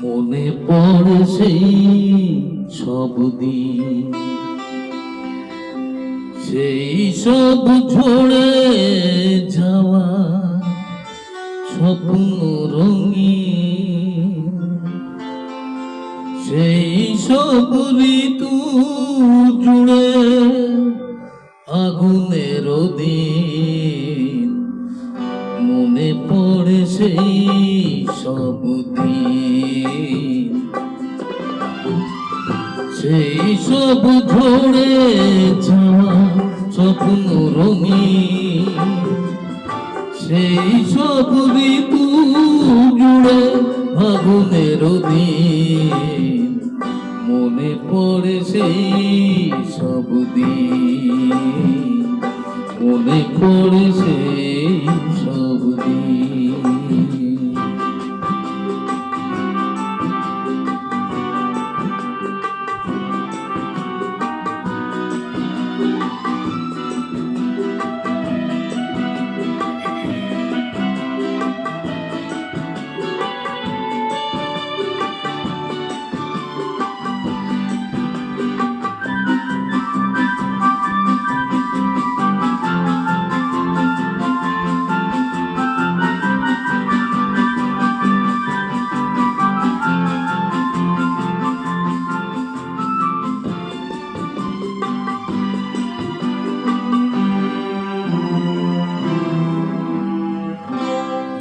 মনে পড়ে সেই সব দিন, সেই সব ঝরে যাওয়া স্বপ্ন রঙিন, সেই সব ঋতু জুড়ে আগুনের দিন। মনে পড়ে সেই সব দিন, সেই সব ঝরে যাওয়া স্বপ্ন রঙিন, সেই সব ঋতু জুড়ে আগুনের দিন। মনে পড়ে সেই সব দিন, মনে পড়ে সেই সব দিন।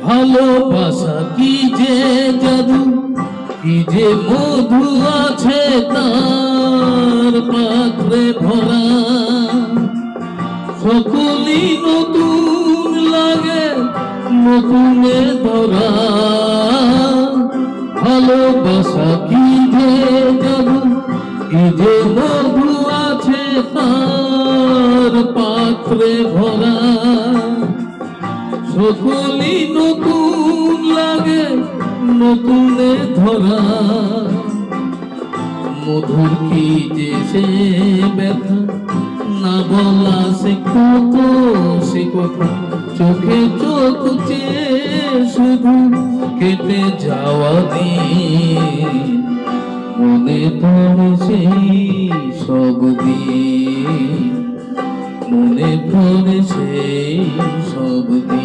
ভালোবাসা কি যে জাদু, কি যে মধু আছে তার পাত্রে ভরা। সকলই নতুন লাগে নতুনে ধরা। ভালোবাসা কি যে জাদু, কি যে মধু আছে তার পাত্রে ভরা। সকলই নতুন লাগে নতুনে ধরা। মধুর কি যে সে ব্যথা, না বলা সে কত সে কথা। চোখে চোখ চেয়ে শুধু কেটে যাওয়া দিন। মনে পড়ে সেই সব দিন, মনে পড়ে সেই সব দিন।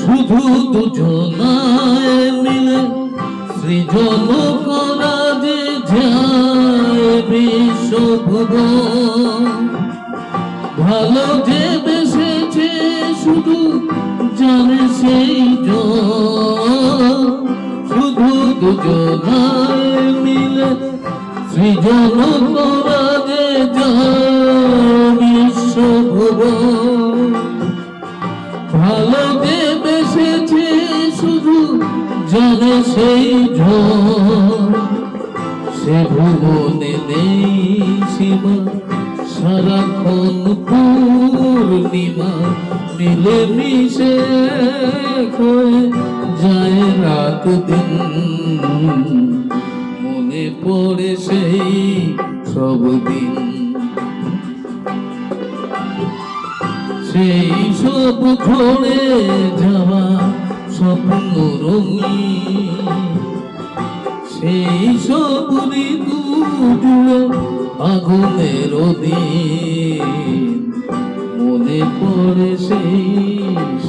শুধু দুজনায় মিলে সৃজন করা যে যায় বিশ্বভুবন। ভালো যে বেসেছে শুধু জানে সেই জন। শুধু দুজনায় মিলে সৃজন করা যে যায় বিশ্বভুবন। ভালো যে বেসেছে শুধু জানে সেই ঝড়। সে ভুবনে নেই সীমা, সারাক্ষণ পূর্ণিমা। মিলে মিশে হয়ে যায় রাত দিন। মনে পড়ে সেই সব দিন, সেই সব ঝরে যাওয়া স্বপ্ন রঙিন, সেই সব ঋতু জুড়ে আগুনের দিন, মনে পড়ে সেই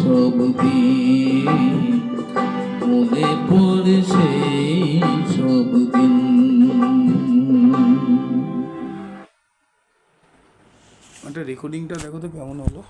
সব দিন, মনে পড়ে সেই সব দিন। একটা রেকর্ডিংটা দেখো তো কেমন হলো।